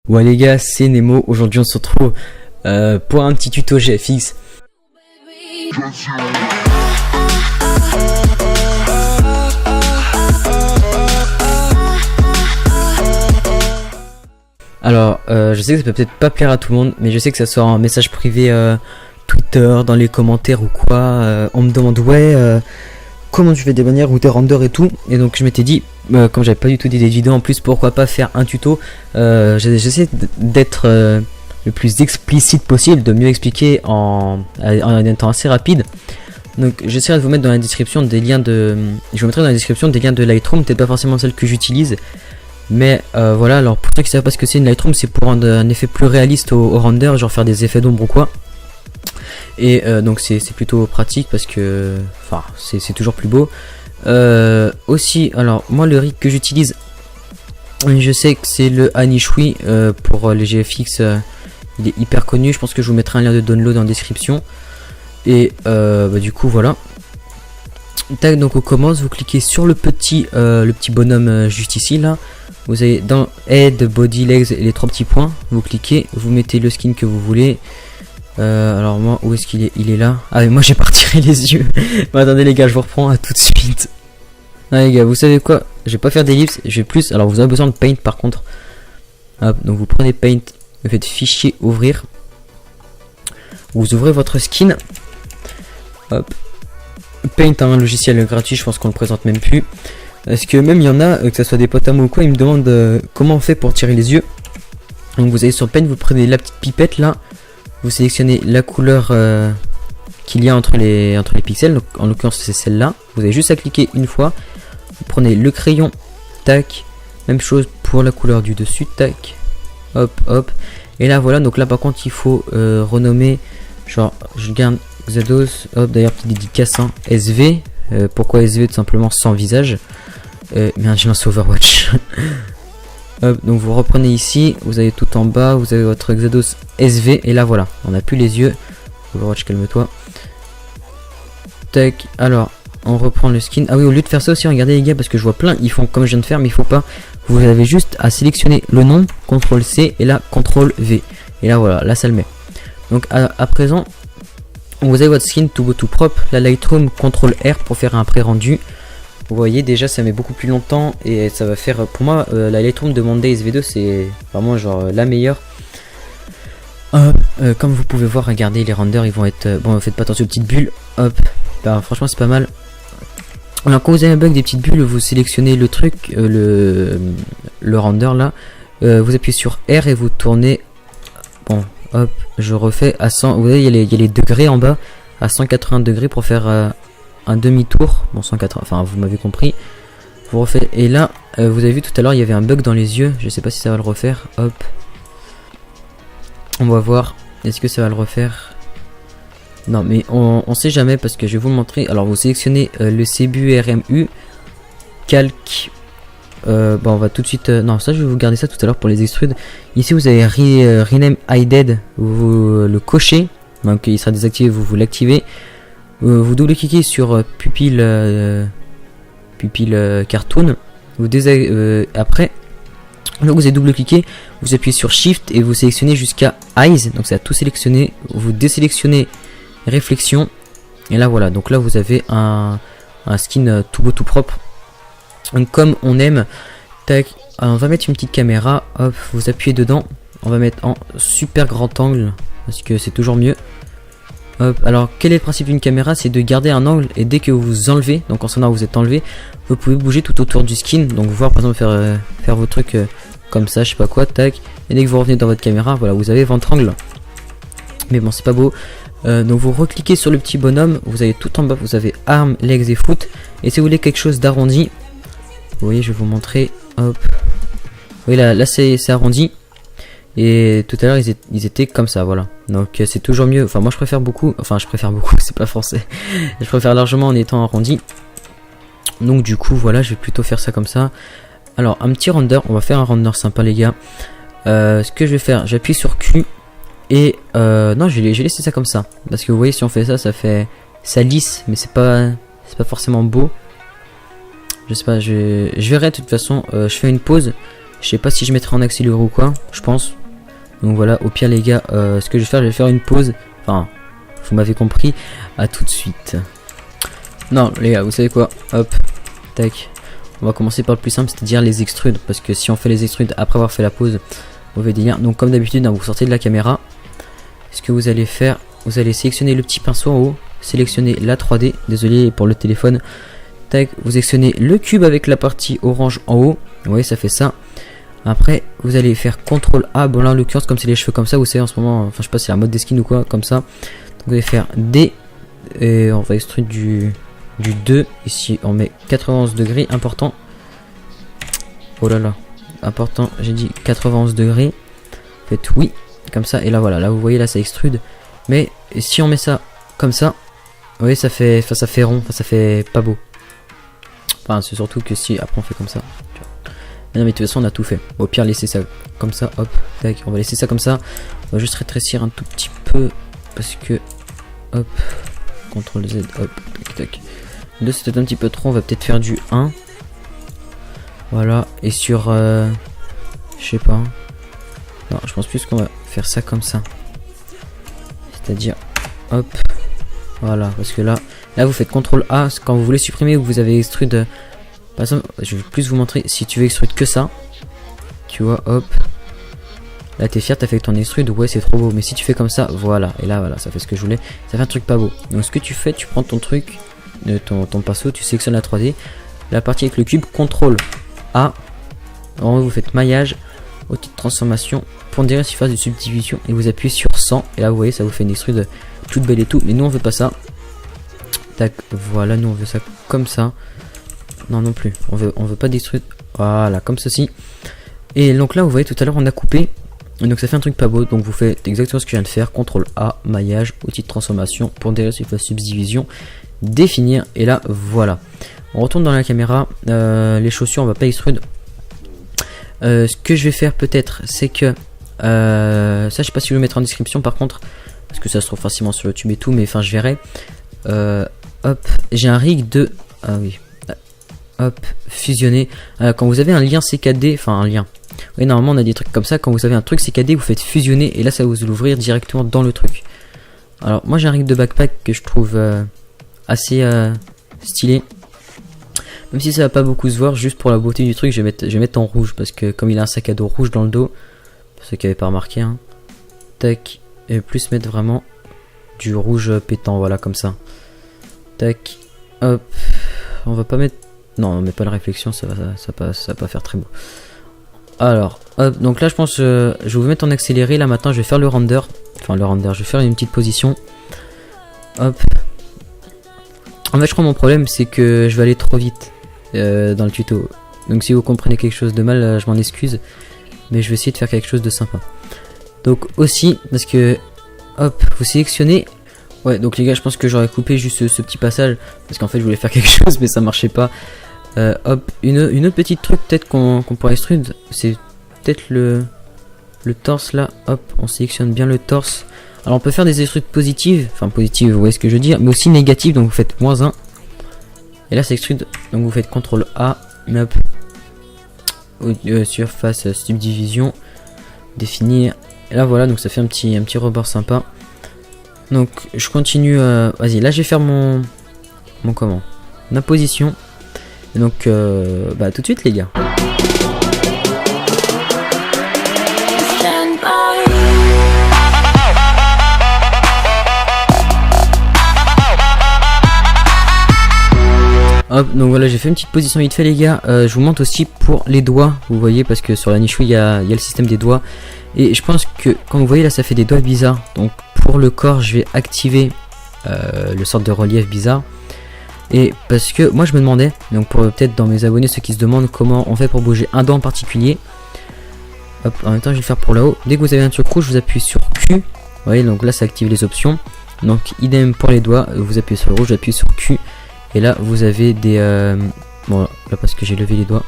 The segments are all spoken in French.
Ouais les gars, c'est Nemo. Aujourd'hui on se retrouve pour un petit tuto GFX. Alors je sais que ça peut peut-être pas plaire à tout le monde, mais je sais que ça sort en message privé Twitter, dans les commentaires ou quoi. On me demande ouais comment tu fais des bannières ou des renders et tout. Et donc je m'étais dit, comme j'avais pas du tout d'idée de vidéo en plus, pourquoi pas faire un tuto. J'essaie d'être le plus explicite possible, de mieux expliquer en un temps assez rapide. Donc j'essaierai de vous mettre dans la description des liens de... Je vous mettrai dans la description des liens de Lightroom, peut-être pas forcément celle que j'utilise. Mais voilà, alors pour ceux qui savent pas ce que c'est une Lightroom, c'est pour rendre un effet plus réaliste au render, genre faire des effets d'ombre ou quoi. Et donc c'est plutôt pratique parce que enfin c'est toujours plus beau. Aussi, alors moi le rig que j'utilise, je sais que c'est le Anishui pour les GFX. Il est hyper connu, je pense que je vous mettrai un lien de download en description. Et du coup voilà. Tac, donc on commence, vous cliquez sur le petit bonhomme juste ici là. Vous avez dans Head, Body, Legs et les trois petits points. Vous cliquez, vous mettez le skin que vous voulez. Alors moi, où est-ce qu'il est? Il est là. Ah mais moi j'ai pas retiré les yeux. Bon, attendez les gars, je vous reprends à tout de suite. Ah les gars, vous savez quoi? Je vais pas faire d'ellipse, je vais plus. Alors vous avez besoin de Paint par contre. Hop, donc vous prenez Paint, vous faites fichier ouvrir. Vous ouvrez votre skin. Hop. Paint, un logiciel gratuit, je pense qu'on le présente même plus. Parce que même il y en a, que ce soit des potes à moi ou quoi, ils me demandent comment on fait pour tirer les yeux. Donc vous allez sur Paint, vous prenez la petite pipette là. Vous sélectionnez la couleur qu'il y a entre les pixels, donc en l'occurrence c'est celle-là. Vous avez juste à cliquer une fois. Vous prenez le crayon, tac. Même chose pour la couleur du dessus, tac. Hop, hop. Et là voilà, donc là par contre il faut renommer, genre je garde Xados, hop, d'ailleurs petite dédicace, hein, SV. Pourquoi SV? Tout simplement sans visage. Merde, j'ai lancé Overwatch. Hop, donc vous reprenez ici, vous avez tout en bas, vous avez votre Xados SV, et là voilà, on n'a plus les yeux. Overwatch, calme-toi. Tac, alors, on reprend le skin. Ah oui, au lieu de faire ça aussi, regardez les gars, parce que je vois plein, ils font comme je viens de faire, mais il faut pas. Vous avez juste à sélectionner le nom, CTRL C, et là, CTRL V. Et là voilà, là ça le met. Donc à présent, vous avez votre skin tout beau tout propre, la Lightroom, CTRL R pour faire un pré-rendu. Vous voyez déjà ça met beaucoup plus longtemps et ça va faire pour moi la Lightroom de Monday SV2 c'est vraiment genre la meilleure. Comme vous pouvez voir, regardez les renders ils vont être bon, faites pas attention aux petites bulles. Hop, bah, franchement c'est pas mal. Alors quand vous avez un bug des petites bulles, vous sélectionnez le truc, le render là, vous appuyez sur R et vous tournez. Bon, hop, je refais à 100. Vous voyez il y a les degrés en bas à 180 degrés pour faire un demi-tour, bon 180, enfin vous m'avez compris. Vous refaites, et là vous avez vu tout à l'heure il y avait un bug dans les yeux, je sais pas si ça va le refaire. Hop, on va voir, est-ce que ça va le refaire? Non mais on sait jamais, parce que je vais vous le montrer. Alors vous sélectionnez le CBU RMU calque. Bon on va tout de suite non, ça je vais vous garder ça tout à l'heure pour les extrudes. Ici vous avez rename hidden, vous le cochez, donc il sera désactivé, vous l'activez. Vous double-cliquez sur pupille cartoon. Vous après, là vous avez double-cliqué, vous appuyez sur Shift et vous sélectionnez jusqu'à Eyes. Donc ça a tout sélectionné. Vous désélectionnez réflexion. Et là voilà. Donc là vous avez un skin tout beau tout propre. Donc comme on aime. Tac. Alors, on va mettre une petite caméra. Hop. Vous appuyez dedans. On va mettre en super grand angle parce que c'est toujours mieux. Hop, alors quel est le principe d'une caméra? C'est de garder un angle, et dès que vous enlevez, donc en sonore vous êtes enlevé, vous pouvez bouger tout autour du skin, donc voir par exemple faire vos trucs comme ça, je sais pas quoi, tac, et dès que vous revenez dans votre caméra, voilà, vous avez votre angle. Mais bon, c'est pas beau. Donc vous recliquez sur le petit bonhomme, vous avez tout en bas, vous avez armes, legs et foot, et si vous voulez quelque chose d'arrondi, vous voyez, je vais vous montrer, hop, oui là c'est arrondi. Et tout à l'heure ils étaient comme ça, voilà. Donc c'est toujours mieux. Enfin moi je préfère beaucoup. Enfin je préfère beaucoup, c'est pas français. Je préfère largement en étant arrondi. Donc du coup voilà, je vais plutôt faire ça comme ça. Alors un petit render, on va faire un render sympa les gars. Ce que je vais faire, j'appuie sur Q. Et non j'ai laissé ça comme ça. Parce que vous voyez si on fait ça, ça lisse. Mais c'est pas forcément beau. Je sais pas, je verrai de toute façon. Je fais une pause. Je sais pas si je mettrai en accéléré ou quoi, je pense. Donc voilà, au pire les gars, ce que je vais faire une pause. Enfin, vous m'avez compris, à tout de suite. Non les gars, vous savez quoi, hop, tac. On va commencer par le plus simple, c'est-à-dire les extrudes. Parce que si on fait les extrudes après avoir fait la pause, mauvais délire. Donc comme d'habitude, vous sortez de la caméra. Ce que vous allez faire, vous allez sélectionner le petit pinceau en haut. Sélectionner la 3D, désolé pour le téléphone. Tac, vous sélectionnez le cube avec la partie orange en haut. Vous voyez, ça fait ça. Après, vous allez faire CTRL A. Bon là en l'occurrence, comme c'est les cheveux comme ça, vous savez en ce moment, enfin je sais pas si c'est la mode des skins ou quoi, comme ça. Donc vous allez faire D. Et on va extruder du 2. Ici on met 91 degrés, important. Oh là là, important, j'ai dit 91 degrés. Faites oui, comme ça. Et là voilà, là vous voyez, là ça extrude. Mais si on met ça comme ça, vous voyez, ça fait rond, ça fait pas beau. Enfin, c'est surtout que si après on fait comme ça. Mais non, mais de toute façon, on a tout fait. Au pire, laissez ça comme ça, hop, tac. On va laisser ça comme ça. On va juste rétrécir un tout petit peu parce que, hop, CTRL Z, hop, tac, tac. 2, c'est peut-être un petit peu trop. On va peut-être faire du 1. Voilà. Et sur, je sais pas. Non, je pense plus qu'on va faire ça comme ça. C'est-à-dire, hop. Voilà, parce que là vous faites CTRL A quand vous voulez supprimer ou vous avez extrude. Par exemple, je vais plus vous montrer. Si tu veux extrude que ça, tu vois, hop. Là t'es fier, t'as fait ton extrude, ouais c'est trop beau. Mais si tu fais comme ça, voilà. Et là voilà, ça fait ce que je voulais. Ça fait un truc pas beau. Donc ce que tu fais, tu prends ton truc, ton pinceau, tu sélectionnes la 3D. La partie avec le cube, CTRL A. En haut vous faites maillage, outil de transformation, pondérer surface de subdivision et vous appuyez sur 100. Et là vous voyez, ça vous fait une extrude toute belle et tout, mais nous on veut pas ça. Tac, voilà, nous on veut ça comme ça. Non non plus, on veut pas d'extrude. Voilà, comme ceci. Et donc là vous voyez, tout à l'heure on a coupé, donc ça fait un truc pas beau. Donc vous faites exactement ce que je viens de faire, CTRL A, maillage, outil de transformation, pondérer surface subdivision, définir. Et là voilà, on retourne dans la caméra. Les chaussures on va pas extrude. Ce que je vais faire peut-être, c'est que ça je sais pas si je vais le mettre en description par contre, parce que ça se trouve facilement sur YouTube et tout, mais enfin je verrai. Hop, j'ai un rig de, ah oui, hop, fusionner. Quand vous avez un lien CKD, enfin un lien, oui normalement on a des trucs comme ça. Quand vous avez un truc CKD, vous faites fusionner et là ça va vous l'ouvrir directement dans le truc. Alors moi j'ai un rig de backpack que je trouve assez stylé, même si ça va pas beaucoup se voir. Juste pour la beauté du truc, je vais mettre en rouge parce que comme il a un sac à dos rouge dans le dos, pour ceux qui n'avaient pas remarqué, hein. Tac, et plus mettre vraiment du rouge pétant, voilà comme ça. Tac, hop, on va pas mettre, non on met pas la réflexion, ça va pas faire très beau. Alors hop, donc là je pense je vais vous mettre en accéléré. Là maintenant je vais faire le render, enfin le render, je vais faire une petite position. Hop, en fait je crois mon problème c'est que je vais aller trop vite dans le tuto, donc si vous comprenez quelque chose de mal, je m'en excuse, mais je vais essayer de faire quelque chose de sympa. Donc aussi parce que hop, vous sélectionnez. Ouais, donc les gars, je pense que j'aurais coupé juste ce petit passage parce qu'en fait je voulais faire quelque chose mais ça marchait pas. Hop, une autre petite truc peut-être qu'on pourrait extrude, c'est peut-être le torse là. Hop, on sélectionne bien le torse. Alors on peut faire des extrudes positives, enfin positives, vous voyez ce que je veux dire, mais aussi négatives, donc vous faites -1. Et là c'est extrude, donc vous faites CTRL A, hop, surface subdivision, définir. Et là voilà, donc ça fait un petit rebord sympa. Donc je continue, vas-y, là je vais faire ma position. Et donc bah tout de suite les gars. Hop, donc voilà, j'ai fait une petite position vite fait les gars. Je vous montre aussi pour les doigts, vous voyez, parce que sur la niche il y a le système des doigts. Et je pense que quand vous voyez là ça fait des doigts bizarres. Donc pour le corps je vais activer le sorte de relief bizarre. Et parce que moi je me demandais, donc pour peut-être dans mes abonnés ceux qui se demandent comment on fait pour bouger un doigt en particulier. Hop, en même temps je vais le faire pour là-haut. Dès que vous avez un truc rouge, vous appuyez sur Q. Vous voyez, donc là ça active les options. Donc idem pour les doigts, vous appuyez sur le rouge, j'appuie sur Q. Et là vous avez des bon là parce que j'ai levé les doigts,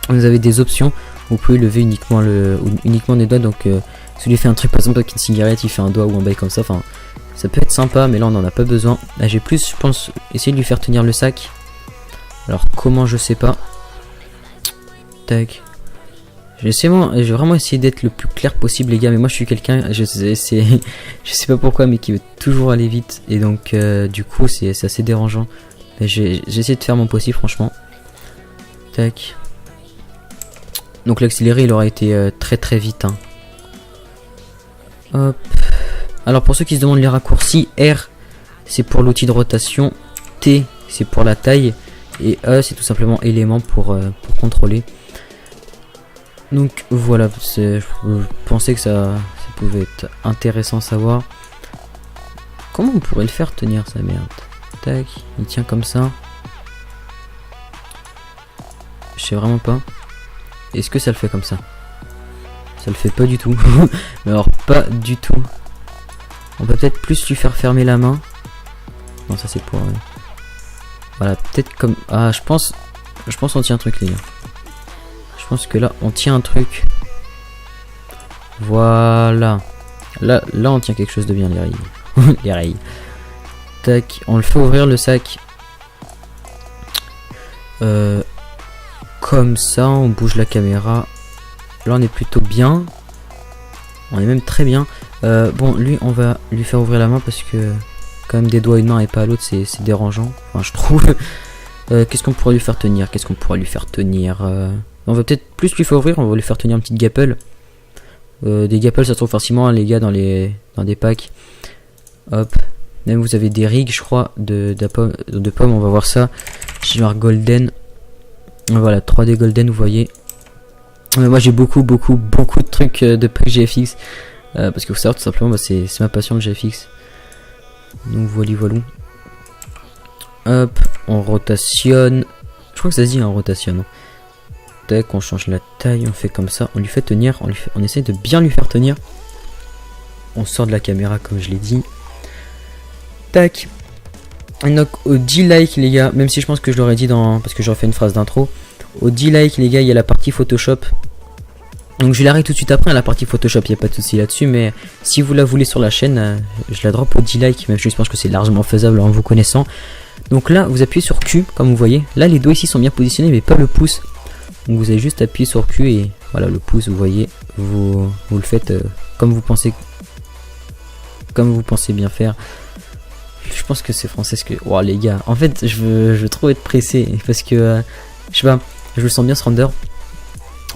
vous avez des options. Vous pouvez lever uniquement les doigts. Donc si vous lui fait un truc par exemple avec une cigarette, il fait un doigt ou un bail comme ça, enfin ça peut être sympa, mais là on n'en a pas besoin. Là j'ai plus, je pense, essayer de lui faire tenir le sac. Alors comment, je sais pas. Tac. j'ai vraiment essayé d'être le plus clair possible les gars, mais moi je suis quelqu'un, je sais pas pourquoi, mais qui veut toujours aller vite, et donc du coup c'est assez dérangeant. Mais j'ai essayé de faire mon possible franchement. Tac. Donc l'accéléré il aura été très vite hein. Hop. Alors pour ceux qui se demandent les raccourcis, R c'est pour l'outil de rotation, T c'est pour la taille, et E c'est tout simplement élément pour contrôler. Donc voilà, je pensais que ça pouvait être intéressant à savoir. Comment on pourrait le faire tenir sa merde? Tac, il tient comme ça. Je sais vraiment pas. Est-ce que ça le fait comme ça? Ça le fait pas du tout. Mais alors pas du tout. On peut peut-être plus lui faire fermer la main. Non ça c'est pour... Voilà, peut-être comme... Ah je pense on tient un truc les gars. Je pense que là on tient un truc. Voilà. Là on tient quelque chose de bien les rails. Les rails. Tac, on le fait ouvrir le sac. Comme ça, on bouge la caméra. Là on est plutôt bien. On est même très bien. Bon lui on va lui faire ouvrir la main parce que quand même des doigts à une main et pas à l'autre c'est dérangeant. Enfin je trouve. Qu'est-ce qu'on pourrait lui faire tenir? On va peut-être plus lui faire ouvrir. On va lui faire tenir une petite gapelle. Des gapelles ça se trouve facilement hein, les gars dans des packs. Hop. Même vous avez des rigs je crois de pommes. On va voir ça. Genre golden. Voilà 3D golden vous voyez. Moi j'ai beaucoup de trucs de pack GFX. Parce que faut savoir tout simplement c'est ma passion le GFX. Donc voilà. Hop, on rotationne. Je crois que ça se dit on rotationne. Tac, on change la taille, on fait comme ça, on lui fait tenir, on essaie de bien lui faire tenir. On sort de la caméra comme je l'ai dit. Tac. Donc au 10 likes les gars, même si je pense que je l'aurais dit parce que j'aurais fait une phrase d'intro. Au 10 likes les gars, il y a la partie Photoshop. Donc je l'arrête tout de suite après la partie Photoshop, il n'y a pas de souci là-dessus, mais si vous la voulez sur la chaîne, je la drop au 10 likes, même je pense que c'est largement faisable en vous connaissant. Donc là, vous appuyez sur Q, comme vous voyez. Là, les doigts ici sont bien positionnés, mais pas le pouce. Donc vous avez juste appuyé sur Q et voilà le pouce, vous voyez, vous le faites comme vous pensez bien faire. Je pense que c'est français, que wow, les gars. En fait, je veux trop être pressé parce que je sais pas, je le sens bien ce render.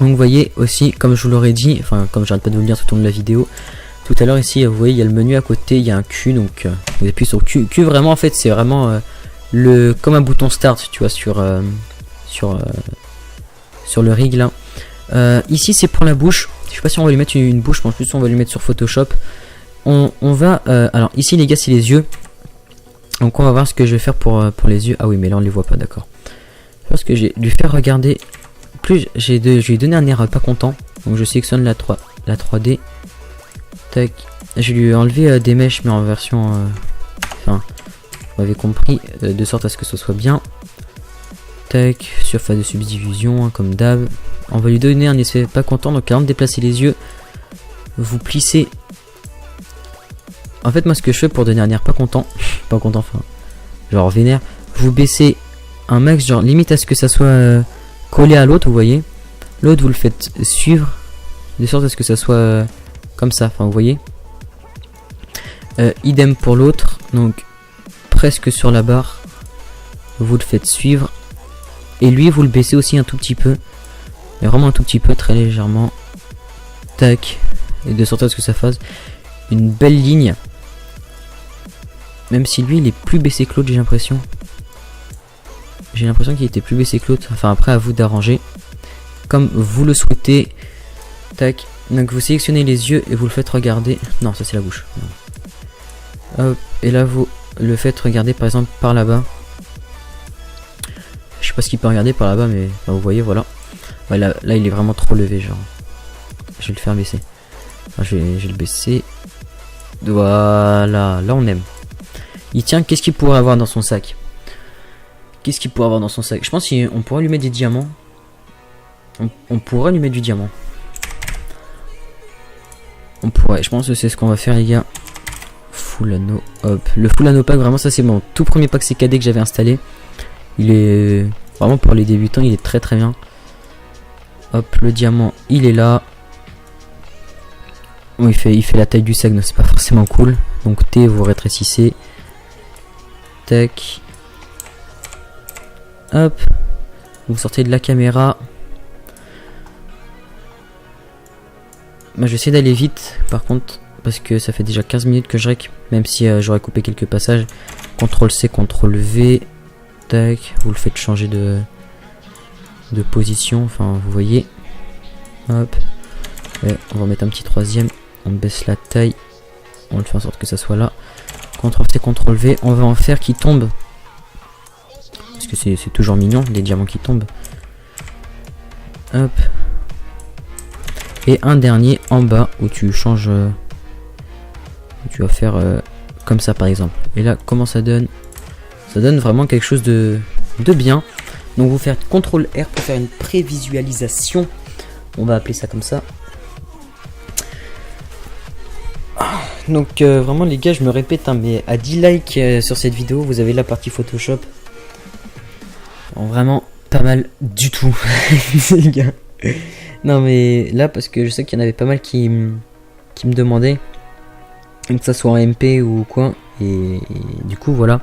Donc vous voyez aussi, comme je vous l'aurais dit, enfin comme j'arrête pas de vous le dire tout au long de la vidéo, tout à l'heure ici, vous voyez, il y a le menu à côté, il y a un Q, donc vous appuyez sur Q. Q vraiment en fait, c'est vraiment comme un bouton start, tu vois, sur le rig là. Ici c'est pour la bouche. Je sais pas si on va lui mettre une bouche, mais en plus on va lui mettre sur Photoshop. On va alors ici les gars c'est les yeux. Donc on va voir ce que je vais faire pour les yeux. Ah oui mais là on les voit pas, d'accord. Parce que j'ai lui faire regarder. Plus je lui ai donné un air pas content. Donc je sélectionne la 3D. Tac. Je lui ai enlevé des mèches mais en version enfin vous avez compris, de sorte à ce que ce soit bien. Tac, surface de subdivision, hein, comme d'hab. On va lui donner un effet pas content, donc avant de déplacer les yeux, vous plissez. En fait, moi, ce que je fais pour donner un air pas content, enfin, genre vénère, vous baissez un max, genre limite à ce que ça soit collé à l'autre, vous voyez. L'autre, vous le faites suivre, de sorte à ce que ça soit comme ça, enfin, vous voyez. Idem pour l'autre, donc presque sur la barre, vous le faites suivre. Et lui vous le baissez aussi un tout petit peu, mais vraiment un tout petit peu, très légèrement. Tac, et de sorte à ce que ça fasse une belle ligne. Même si lui il est plus baissé que l'autre, j'ai l'impression. J'ai l'impression qu'il était plus baissé que l'autre. Enfin après à vous d'arranger comme vous le souhaitez. Tac, donc vous sélectionnez les yeux et vous le faites regarder. Non ça c'est la bouche. Hop, et là vous le faites regarder par exemple par là-bas. Je sais pas ce qu'il peut regarder par là-bas, mais enfin, vous voyez, voilà. Ouais, là il est vraiment trop levé, genre. Je vais le faire baisser. Enfin, je vais le baisser. Voilà, là on aime. Il tient, qu'est-ce qu'il pourrait avoir dans son sac? Je pense qu'on pourrait lui mettre des diamants. On pourrait lui mettre du diamant. On pourrait, je pense que c'est ce qu'on va faire les gars. Full anneau, hop. Le full anneau pack, vraiment ça c'est mon tout premier pack CKD que j'avais installé. Il est vraiment pour les débutants, il est très bien. Hop, le diamant, il est là. Bon, il fait la taille du sac, donc c'est pas forcément cool. Donc T, vous rétrécissez. Tac. Hop. Vous sortez de la caméra. Bah, je vais essayer d'aller vite, par contre, parce que ça fait déjà 15 minutes que je rec, même si j'aurais coupé quelques passages. CTRL C, CTRL V. Tac. Vous le faites changer de position, enfin vous voyez. Hop. Et on va mettre un petit troisième. On baisse la taille. On le fait en sorte que ça soit là. CTRL C, CTRL V. On va en faire qui tombe. Parce que c'est toujours mignon, les diamants qui tombent. Hop. Et un dernier en bas où tu changes. Où tu vas faire comme ça par exemple. Et là, comment ça donne? Ça donne vraiment quelque chose de bien. Donc vous faites CTRL R pour faire une prévisualisation. On va appeler ça comme ça. Donc vraiment les gars, je me répète, hein, mais à 10 likes sur cette vidéo, vous avez la partie Photoshop. Bon, vraiment pas mal du tout. Les gars. Non mais là, parce que je sais qu'il y en avait pas mal qui me demandaient. Que ça soit en MP ou quoi. Et du coup voilà.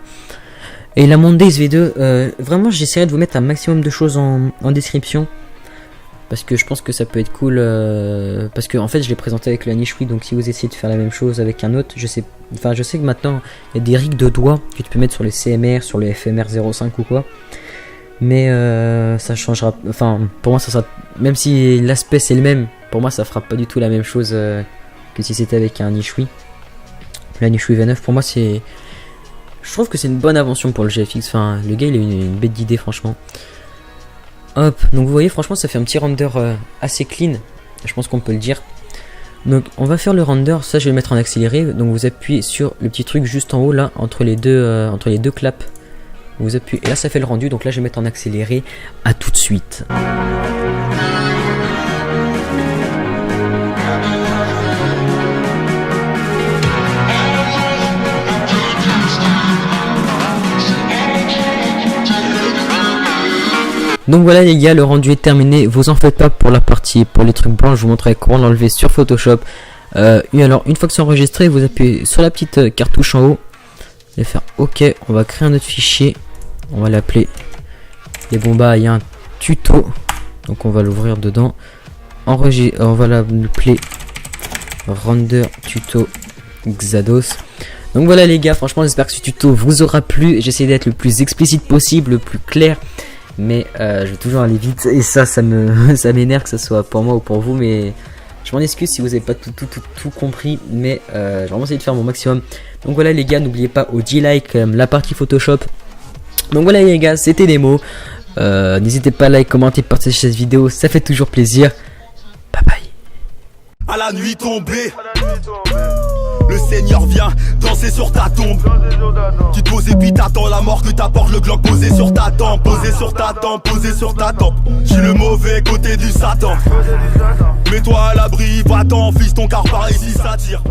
Et la Mondays V2, vraiment j'essaierai de vous mettre un maximum de choses en description. Parce que je pense que ça peut être cool. Parce que en fait je l'ai présenté avec la Nichoui. Donc si vous essayez de faire la même chose avec un autre, je sais que maintenant il y a des rigs de doigts que tu peux mettre sur les CMR, sur les FMR 05 ou quoi. Mais ça changera. Enfin pour moi ça sera. Même si l'aspect c'est le même, pour moi ça fera pas du tout la même chose que si c'était avec un Nichoui. La Nichoui V9 pour moi c'est. Je trouve que c'est une bonne invention pour le GFX. Enfin, le gars il a une bête d'idée, franchement. Hop, donc vous voyez, franchement, ça fait un petit render assez clean. Je pense qu'on peut le dire. Donc, on va faire le render. Ça, je vais le mettre en accéléré. Donc, vous appuyez sur le petit truc juste en haut là, entre les deux claps. Vous appuyez. Et là, ça fait le rendu. Donc là, je vais mettre en accéléré. À tout de suite. Donc voilà les gars, le rendu est terminé. Vous en faites pas pour la partie, pour les trucs blancs, je vous montrerai comment l'enlever sur Photoshop. Et alors une fois que c'est enregistré, vous appuyez sur la petite cartouche en haut et faire OK. On va créer un autre fichier. On va l'appeler les bombas. Il y a un tuto, donc on va l'ouvrir dedans. On va l'appeler render tuto Xados. Donc voilà les gars, franchement j'espère que ce tuto vous aura plu. J'essaie d'être le plus explicite possible, le plus clair. Mais je vais toujours aller vite et ça m'énerve que ce soit pour moi ou pour vous, mais je m'en excuse si vous n'avez pas tout compris, mais je vais vraiment essayer de faire mon maximum. Donc voilà les gars, n'oubliez pas au 10 like la partie Photoshop. Donc voilà les gars, c'était des mots. N'hésitez pas à like, commenter, partager cette vidéo, ça fait toujours plaisir. Bye bye. À la nuit tombée, le Seigneur vient danser sur ta tombe. Tu te poses et puis t'attends la mort que t'apporte le Glock posé sur ta tempe. Posé sur ta tempe, posé sur ta tempe. J'suis le mauvais côté du Satan. Mets-toi à l'abri, va-t'en, fiston, car par ici ça tire.